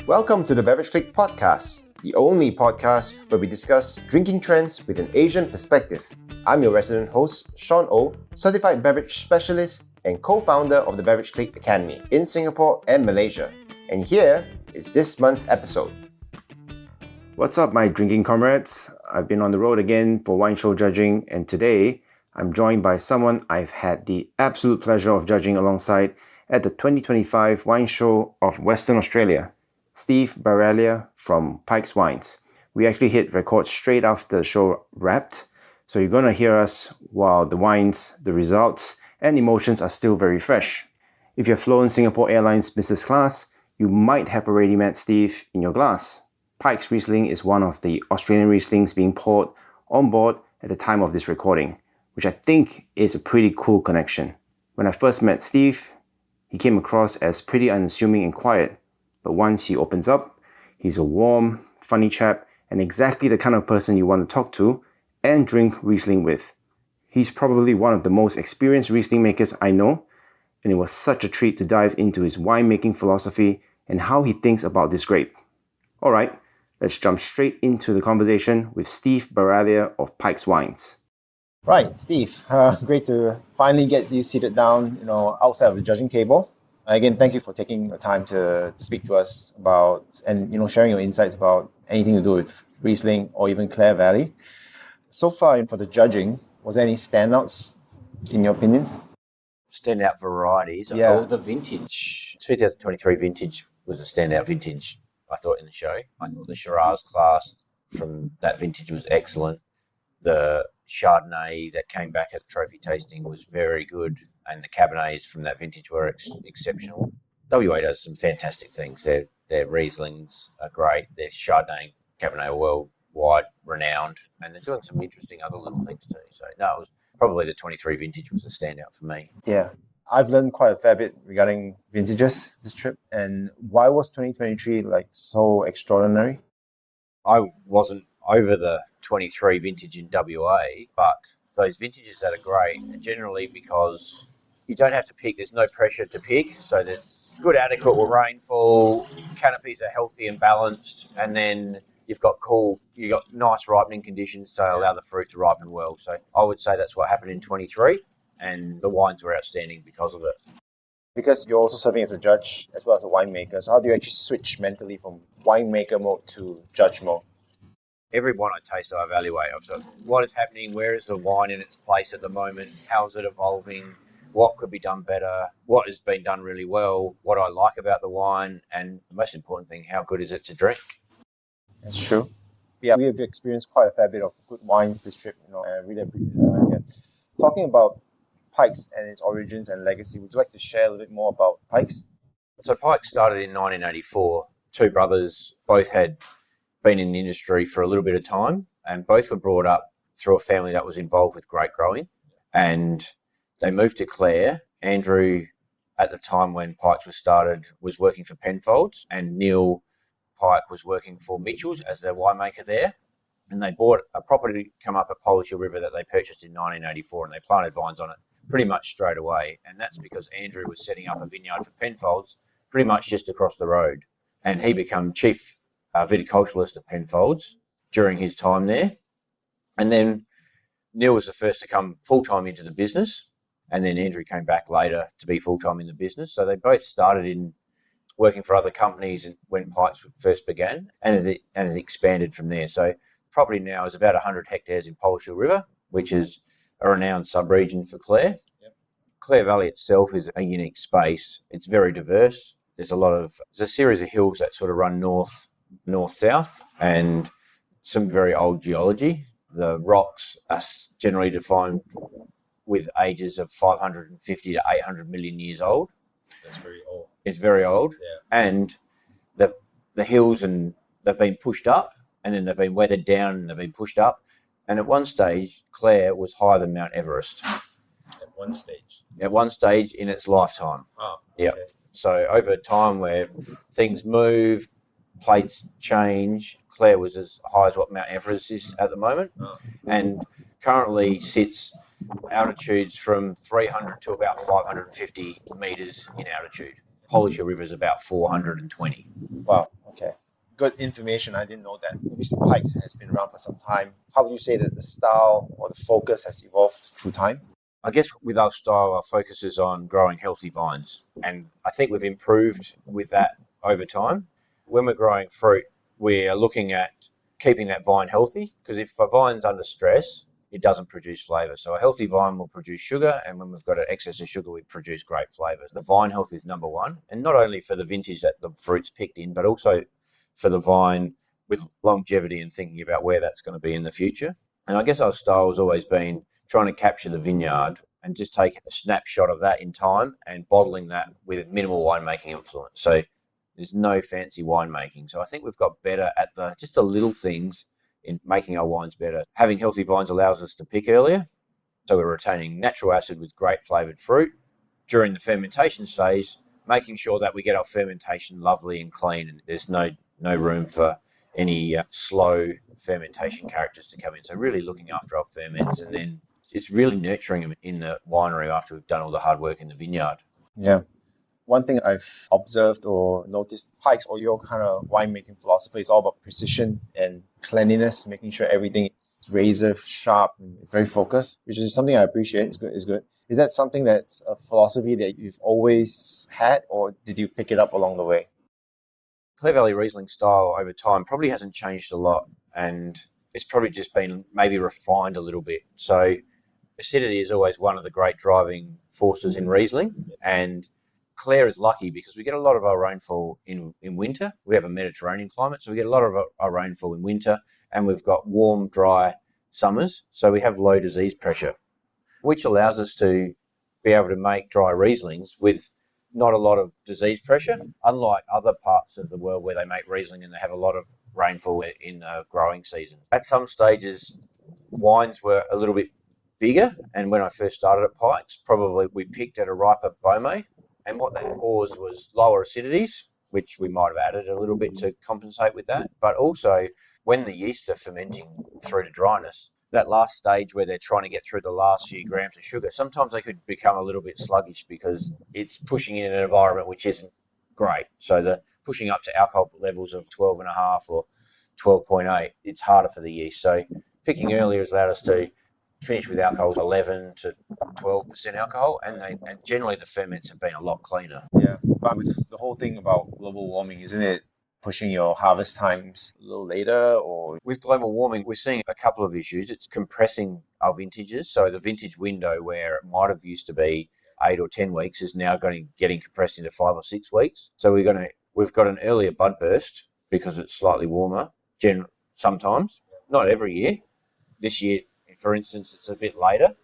Welcome to the Beverage Click podcast, the only podcast where we discuss drinking trends with an Asian perspective. I'm your resident host, Sean O, certified beverage specialist and co-founder of the Beverage Click Academy in Singapore and Malaysia. And here is this month's episode. What's up, my drinking comrades? I've been on the road again for wine show judging, and today I'm joined by someone I've had the absolute pleasure of judging alongside at the 2025 Wine Show of Western Australia, Steve Baraglia from Pikes Wines. We actually hit record straight after the show wrapped, so you're going to hear us while the wines, the results, and emotions are still very fresh. If you've flown Singapore Airlines Business Class, you might have already met Steve in your glass. Pikes Riesling is one of the Australian Rieslings being poured on board at the time of this recording, which I think is a pretty cool connection. When I first met Steve, he came across as pretty unassuming and quiet, but once he opens up, he's a warm, funny chap and exactly the kind of person you want to talk to and drink Riesling with. He's probably one of the most experienced Riesling makers I know, and it was such a treat to dive into his winemaking philosophy and how he thinks about this grape. Alright, let's jump straight into the conversation with Steve Baraglia of Pikes Wines. Right, Steve, great to finally get you seated down, outside of the judging table. Again, thank you for taking the time to speak to us about and sharing your insights about anything to do with Riesling or even Clare Valley. So far, for the judging, was there any standouts in your opinion? Standout varieties. Yeah. Oh, the vintage 2023 vintage was a standout vintage. I thought in the show. I thought the Shiraz class from that vintage was excellent. The Chardonnay that came back at the trophy tasting was very good, and the Cabernets from that vintage were exceptional. WA does some fantastic things. Their Rieslings are great. Their Chardonnay, Cabernet are worldwide renowned, and they're doing some interesting other little things too. So no, it was probably the 23 vintage was a standout for me. Yeah, I've learned quite a fair bit regarding vintages this trip. And why was 2023 so extraordinary? I wasn't over the 23 vintage in WA, but those vintages that are great are generally because you don't have to pick, there's no pressure to pick, so there's good adequate rainfall, canopies are healthy and balanced, and then you've got nice ripening conditions to allow the fruit to ripen well. So I would say that's what happened in 23, and the wines were outstanding because of it. Because you're also serving as a judge as well as a winemaker, so how do you actually switch mentally from winemaker mode to judge mode? Every wine I taste, I evaluate. So what is happening? Where is the wine in its place at the moment? How is it evolving? What could be done better? What has been done really well? What I like about the wine? And the most important thing, how good is it to drink? That's true. Yeah, we have experienced quite a fair bit of good wines this trip. And I really appreciate it. Talking about Pikes and its origins and legacy, would you like to share a little bit more about Pikes? So Pikes started in 1984. Two brothers, both had been in the industry for a little bit of time, and both were brought up through a family that was involved with grape growing, and they moved to Clare. Andrew, at the time when Pikes was started, was working for Penfolds, and Neil Pike was working for Mitchell's as their winemaker there, and they bought a property come up at Polishhill River that they purchased in 1984, and they planted vines on it pretty much straight away. And that's because Andrew was setting up a vineyard for Penfolds pretty much just across the road, and he became chief viticulturalist at Penfolds during his time there. And then Neil was the first to come full-time into the business, and then Andrew came back later to be full-time in the business. So they both started in working for other companies when Pikes first began, and it expanded from there. So the property now is about 100 hectares in Polishhill River, which is a renowned sub-region for Clare. Yep. Clare Valley itself is a unique space. It's very diverse. There's a series of hills that sort of run north-south, and some very old geology. The rocks are generally defined with ages of 550 to 800 million years old. That's very old. It's very old. Yeah. And the hills, and they've been pushed up, and then they've been weathered down, and they've been pushed up. And at one stage, Clare was higher than Mount Everest. At one stage? At one stage in its lifetime. Oh, okay. Yeah. So over time where things move, plates change, Clare was as high as what Mount Everest is at the moment, and currently sits altitudes from 300 to about 550 metres in altitude. Polisher River is about 420. Wow, okay. Good information. I didn't know that. Obviously, Pikes has been around for some time. How would you say that the style or the focus has evolved through time? I guess with our style, our focus is on growing healthy vines. And I think we've improved with that over time. When we're growing fruit, we are looking at keeping that vine healthy, because if a vine's under stress, it doesn't produce flavour. So a healthy vine will produce sugar, and when we've got an excess of sugar, we produce great flavours. The vine health is number one, and not only for the vintage that the fruit's picked in, but also for the vine with longevity and thinking about where that's going to be in the future. And I guess our style has always been trying to capture the vineyard and just take a snapshot of that in time and bottling that with minimal winemaking influence. So there's no fancy winemaking. So I think we've got better at just the little things in making our wines better. Having healthy vines allows us to pick earlier. So we're retaining natural acid with great flavoured fruit. During the fermentation stage, making sure that we get our fermentation lovely and clean, and there's no room for any slow fermentation characters to come in. So really looking after our ferments, and then it's really nurturing them in the winery after we've done all the hard work in the vineyard. Yeah. One thing I've observed or noticed, Pikes or your kind of winemaking philosophy is all about precision and cleanliness, making sure everything is razor sharp and it's very focused, which is something I appreciate. It's good. It's good. Is that something that's a philosophy that you've always had, or did you pick it up along the way? Clare Valley Riesling style over time probably hasn't changed a lot, and it's probably just been maybe refined a little bit. So acidity is always one of the great driving forces in Riesling, and Clare is lucky because we get a lot of our rainfall in winter. We have a Mediterranean climate, so we get a lot of our rainfall in winter, and we've got warm, dry summers, so we have low disease pressure, which allows us to be able to make dry Rieslings with not a lot of disease pressure, unlike other parts of the world where they make Riesling and they have a lot of rainfall in the growing season. At some stages, wines were a little bit bigger, and when I first started at Pikes, probably we picked at a riper Beaumay, and what that caused was lower acidities, which we might have added a little bit to compensate with that. But also, when the yeasts are fermenting through to dryness, that last stage where they're trying to get through the last few grams of sugar, sometimes they could become a little bit sluggish because it's pushing in an environment which isn't great. So the pushing up to alcohol levels of 12.5 or 12.8, it's harder for the yeast. So picking earlier has allowed us to finish with alcohols 11 to 12% alcohol, and generally the ferments have been a lot cleaner. Yeah, but with the whole thing about global warming, isn't it pushing your harvest times a little later? Or with global warming, we're seeing a couple of issues. It's compressing our vintages. So the vintage window where it might have used to be 8 or 10 weeks is now getting compressed into 5 or 6 weeks. So we've got an earlier bud burst because it's slightly warmer. Sometimes, not every year. This year, for instance, it's a bit later.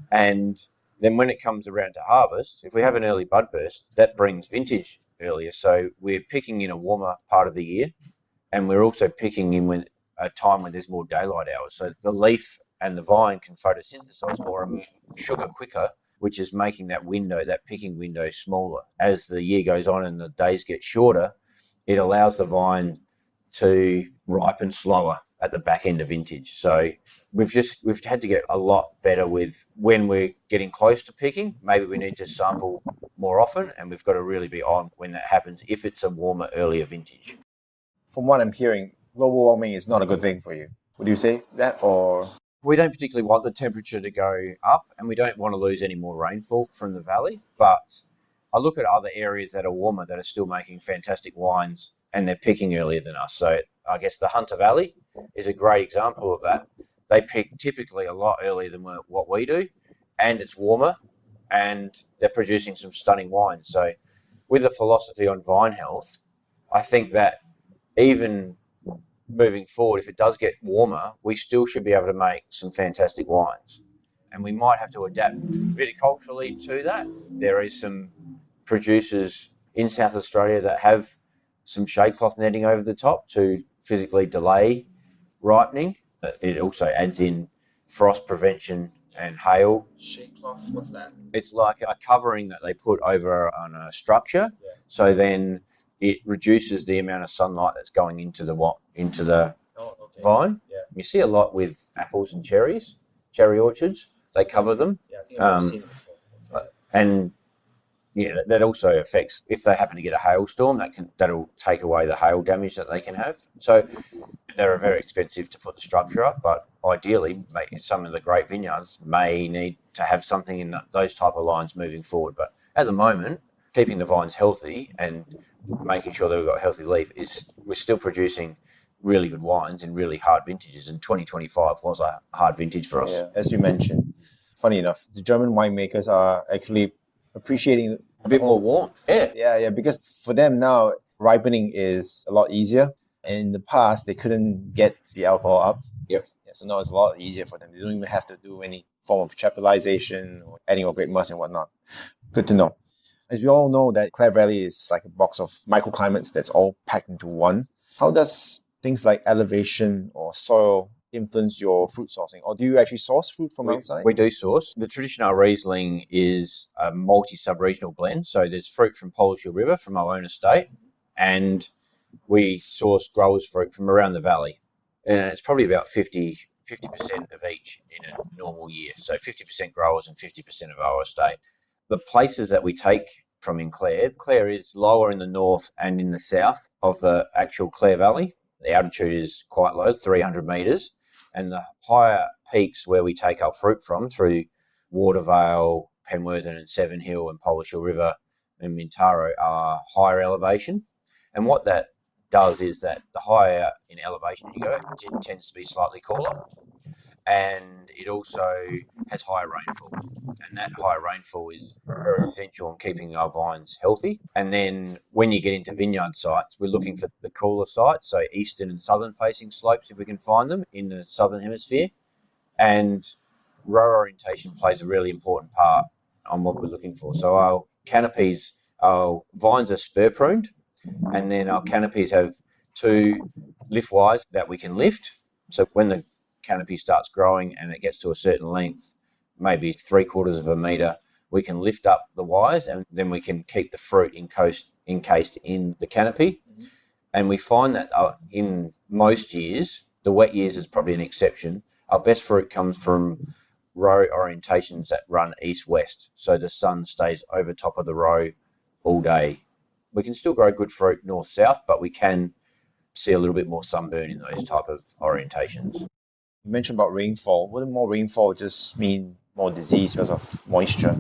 And then when it comes around to harvest, if we have an early bud burst, that brings vintage earlier. So we're picking in a warmer part of the year, and we're also picking in a time when there's more daylight hours. So the leaf and the vine can photosynthesize more and make sugar quicker, which is making that picking window smaller. As the year goes on and the days get shorter, it allows the vine to ripen slower at the back end of vintage. So we've had to get a lot better with when we're getting close to picking. Maybe we need to sample more often, and we've got to really be on when that happens if it's a warmer, earlier vintage. from what I'm hearing, global warming is not a good thing for you. Would you say that, or? We don't particularly want the temperature to go up, and we don't want to lose any more rainfall from the valley. But I look at other areas that are warmer that are still making fantastic wines, and they're picking earlier than us. So I guess the Hunter Valley is a great example of that. They pick typically a lot earlier than what we do, and it's warmer, and they're producing some stunning wines. So with the philosophy on vine health, I think that even moving forward, if it does get warmer, we still should be able to make some fantastic wines. And we might have to adapt viticulturally to that. There is some producers in South Australia that have some shade cloth netting over the top to physically delay ripening. It also adds in frost prevention and hail. Shade cloth, what's that? It's like a covering that they put over on a structure. Yeah. So then it reduces the amount of sunlight that's going into the vine. Yeah. You see a lot with apples and cherries, cherry orchards. They cover them. Yeah, I think I've seen it before. Okay. And Yeah, that also affects if they happen to get a hailstorm. That'll take away the hail damage that they can have. So they're very expensive to put the structure up, but ideally, some of the great vineyards may need to have something in those type of lines moving forward. But at the moment, keeping the vines healthy and making sure that we've got healthy leaf we're still producing really good wines in really hard vintages. And 2025 was a hard vintage for us. Yeah, as you mentioned, funny enough, the German winemakers are actually appreciating A bit more warmth. Yeah. Yeah, because for them now, ripening is a lot easier. And in the past, they couldn't get the alcohol up. Yep. Yeah, so now it's a lot easier for them. They don't even have to do any form of chaptalization or adding of grape must and whatnot. Good to know. As we all know, that Clare Valley is like a box of microclimates that's all packed into one. How does things like elevation or soil influence your fruit sourcing? Or do you actually source fruit from outside? We do source. The traditional Riesling is a multi-sub-regional blend. So there's fruit from Polishire River, from our own estate, and we source growers' fruit from around the valley. And it's probably about 50% of each in a normal year. So 50% growers and 50% of our estate. The places that we take from in Clare is lower in the north and in the south of the actual Clare Valley. The altitude is quite low, 300 metres. And the higher peaks where we take our fruit from through Watervale, Penworthing and Seven Hill and Polishire River and Mintaro are higher elevation. And what that does is that the higher in elevation you go, it tends to be slightly cooler. And it also has higher rainfall. And that higher rainfall is very essential in keeping our vines healthy. And then when you get into vineyard sites, we're looking for the cooler sites, so eastern and southern facing slopes if we can find them in the southern hemisphere. And row orientation plays a really important part on what we're looking for. So our canopies, our vines are spur pruned, and then our canopies have two lift wires that we can lift. So when the canopy starts growing and it gets to a certain length, maybe 3/4 of a metre, we can lift up the wires and then we can keep the fruit encased in the canopy. Mm-hmm. And we find that in most years, the wet years is probably an exception, our best fruit comes from row orientations that run east-west. So the sun stays over top of the row all day. We can still grow good fruit north-south, but we can see a little bit more sunburn in those type of orientations. You mentioned about rainfall. Wouldn't more rainfall just mean more disease because of moisture?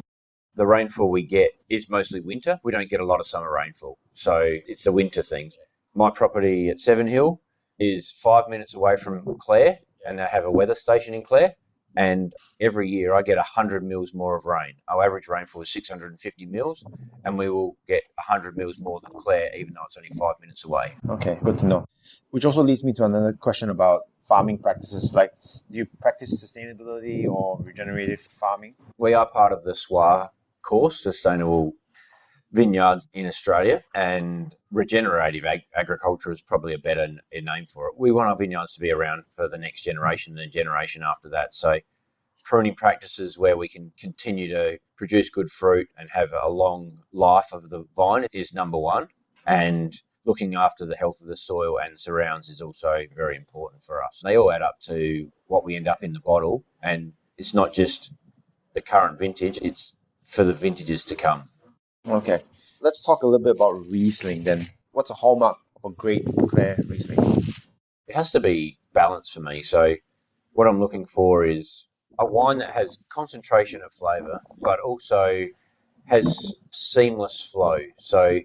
The rainfall we get is mostly winter. We don't get a lot of summer rainfall. So it's a winter thing. My property at Seven Hill is 5 minutes away from Clare, and they have a weather station in Clare. And every year I get 100 mils more of rain. Our average rainfall is 650 mils, and we will get 100 mils more than Clare, even though it's only 5 minutes away. Okay, good to know. Which also leads me to another question about farming practices. Like, do you practice sustainability or regenerative farming? We are part of the SWA course, Sustainable Vineyards in Australia, and regenerative agriculture is probably a better name for it. We want our vineyards to be around for the next generation and the generation after that. So pruning practices where we can continue to produce good fruit and have a long life of the vine is number one. And looking after the health of the soil and surrounds is also very important for us. They all add up to what we end up in the bottle. And it's not just the current vintage, it's for the vintages to come. Okay, let's talk a little bit about Riesling then. What's a hallmark of a great Clare Riesling? It has to be balanced for me. So what I'm looking for is a wine that has concentration of flavour, but also has seamless flow. So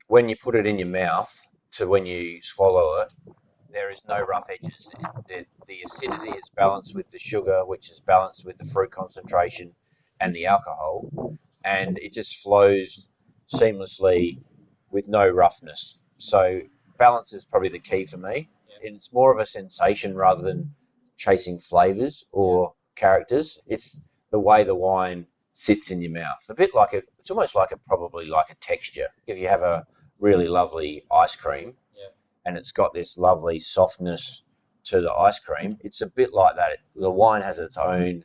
when you put it in your mouth to when you swallow it, there is no rough edges. The acidity is balanced with the sugar, which is balanced with the fruit concentration and the alcohol. And it just flows seamlessly with no roughness. So balance is probably the key for me. Yeah. It's more of a sensation rather than chasing flavours or characters. It's the way the wine sits in your mouth. It's almost probably like a texture. If you have a really lovely ice cream and it's got this lovely softness to the ice cream, it's a bit like that. The wine has its own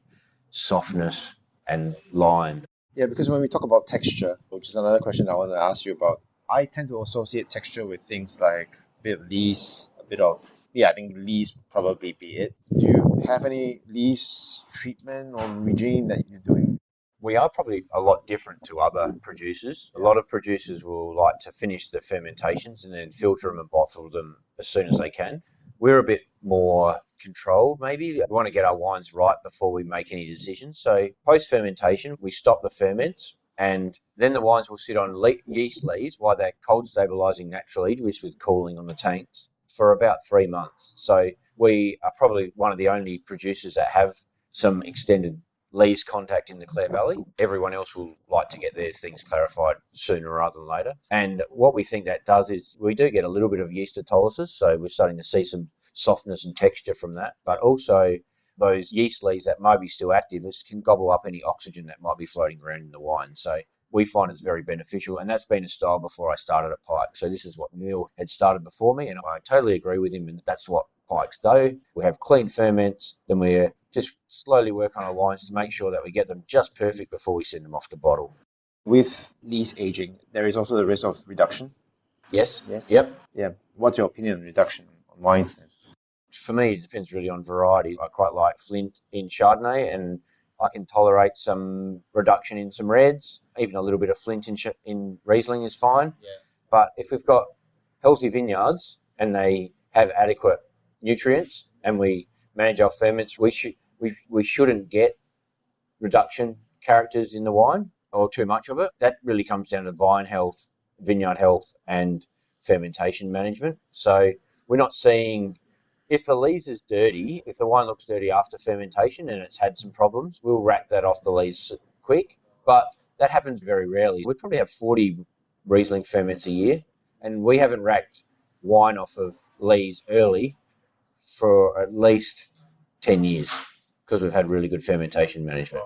softness and line. Yeah, because when we talk about texture, which is another question I want to ask you about, I tend to associate texture with things like a bit of lees, I think lees would probably be it. Do you have any lees treatment or regime that you're doing? We are probably a lot different to other producers. A lot of producers will like to finish the fermentations and then filter them and bottle them as soon as they can. We're a bit more controlled, maybe. We want to get our wines right before we make any decisions. So post-fermentation, we stop the ferments, and then the wines will sit on yeast lees while they're cold stabilising naturally, which with cooling on the tanks, for about 3 months. So we are probably one of the only producers that have some extended lees contact in the Clare Valley. Everyone else will like to get their things clarified sooner rather than later. And what we think that does is we do get a little bit of yeast autolysis, so we're starting to see some softness and texture from that, but also those yeast lees that might be still active can gobble up any oxygen that might be floating around in the wine. So we find it's very beneficial, and that's been a style before I started at Pikes. So this is what Neil had started before me, and I totally agree with him, and that's what Pikes do. We have clean ferments, then we just slowly work on our wines to make sure that we get them just perfect before we send them off to bottle. With lees aging, there is also the risk of reduction. Yes? Yes. Yep. Yeah. What's your opinion on reduction on wines then? For me, it depends really on variety. I quite like Flint in Chardonnay, and I can tolerate some reduction in some reds. Even a little bit of Flint in Riesling is fine. Yeah. But if we've got healthy vineyards and they have adequate nutrients and we manage our ferments, we shouldn't get reduction characters in the wine or too much of it. That really comes down to vine health, vineyard health, and fermentation management. So we're not seeing, if the lees is dirty, if the wine looks dirty after fermentation and it's had some problems, we'll rack that off the lees quick. But that happens very rarely. We probably have 40 Riesling ferments a year, and we haven't racked wine off of lees early for at least 10 years because we've had really good fermentation management.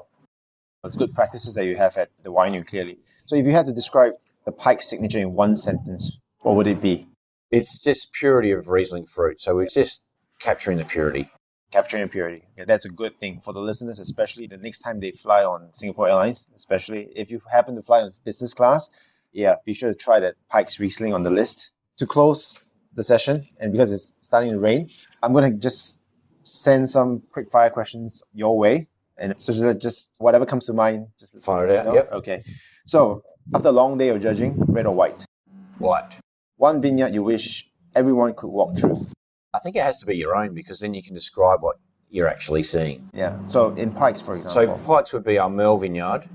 It's good practices that you have at the winery, clearly. So if you had to describe the Pikes signature in one sentence, what would it be? It's just purity of Riesling fruit. So we're just capturing the purity. Capturing purity. Yeah, that's a good thing for the listeners, especially the next time they fly on Singapore Airlines, especially if you happen to fly on business class. Yeah, be sure to try that Pikes Riesling on the list. To close the session, and because it's starting to rain, I'm going to just send some quick fire questions your way. And so just whatever comes to mind, just fire it out. Yep. Okay. So after a long day of judging, red or white? White. One vineyard you wish everyone could walk through. I think it has to be your own because then you can describe what you're actually seeing. Yeah. So in Pikes, for example. So Pikes would be our Merle vineyard.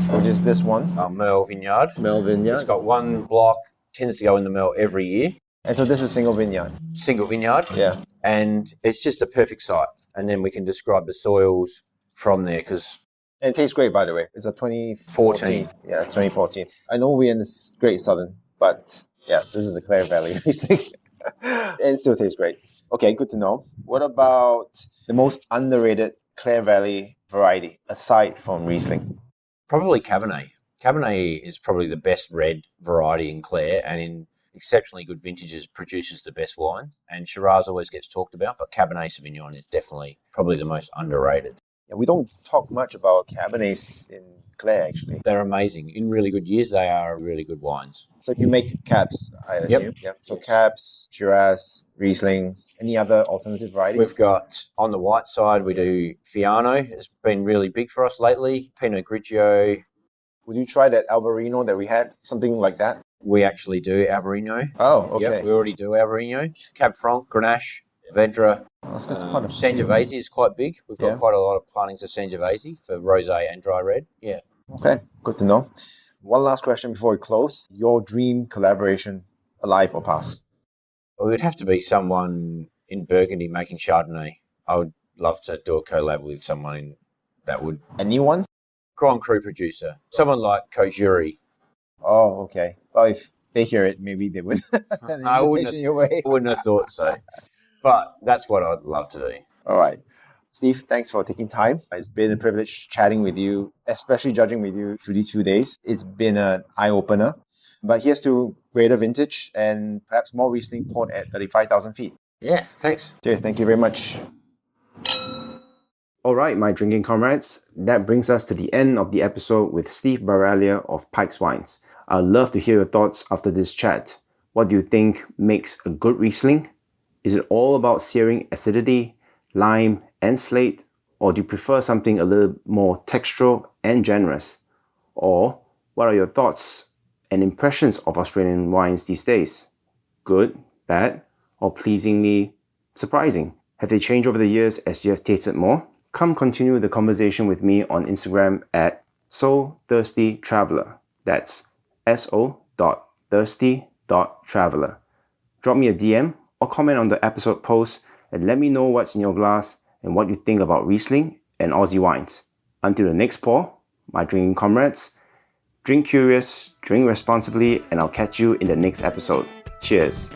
Which is this one? Our Merle vineyard. Merle vineyard. It's got one block, tends to go in the Merle every year. And so this is single vineyard. Single vineyard. Yeah. And it's just a perfect site. And then we can describe the soils from there because... And it tastes great, by the way. It's a 2014. Yeah, it's 2014. I know we're in the Great Southern, but yeah, this is a Clare Valley Riesling. And it still tastes great. Okay, good to know. What about the most underrated Clare Valley variety, aside from Riesling? Probably Cabernet. Cabernet is probably the best red variety in Clare, and in exceptionally good vintages produces the best wine. And Shiraz always gets talked about, but Cabernet Sauvignon is definitely probably the most underrated. Yeah, we don't talk much about Cabernets in Clare, actually. They're amazing. In really good years, they are really good wines. So you make cabs, I assume? Yep. So cabs, Shiraz, Rieslings, any other alternative varieties? We've got, on the white side, we do Fiano. It's been really big for us lately. Pinot Grigio. Would you try that Albarino that we had? Something like that? We actually do Albarino. Oh, okay. Yep, we already do Albarino. Cab Franc, Grenache, Vedra. Sangiovese is quite big. We've got quite a lot of plantings of Sangiovese for rosé and dry red. Yeah. Okay, good to know. One last question before we close. Your dream collaboration, alive or past? Well, it would have to be someone in Burgundy making Chardonnay. I would love to do a collab with someone that would... Anyone? Grand Cru producer. Someone like Kojuri. Oh, okay. Well, if they hear it, maybe they would send an invitation your way. I wouldn't have thought so. But that's what I'd love to do. All right. Steve, thanks for taking time. It's been a privilege chatting with you, especially judging with you through these few days. It's been an eye-opener. But here's to greater vintage and perhaps more Riesling poured at 35,000 feet. Yeah, thanks. Cheers. Thank you very much. All right, my drinking comrades. That brings us to the end of the episode with Steve Baraglia of Pikes Wines. I'd love to hear your thoughts after this chat. What do you think makes a good Riesling? Is it all about searing acidity, lime, and slate? Or do you prefer something a little more textural and generous? Or what are your thoughts and impressions of Australian wines these days? Good, bad, or pleasingly surprising? Have they changed over the years as you have tasted more? Come continue the conversation with me on Instagram at SoThirstyTraveller. That's so.thirsty.traveller. Drop me a DM or comment on the episode post and let me know what's in your glass and what you think about Riesling and Aussie wines. Until the next pour, my drinking comrades, drink curious, drink responsibly, and I'll catch you in the next episode. Cheers.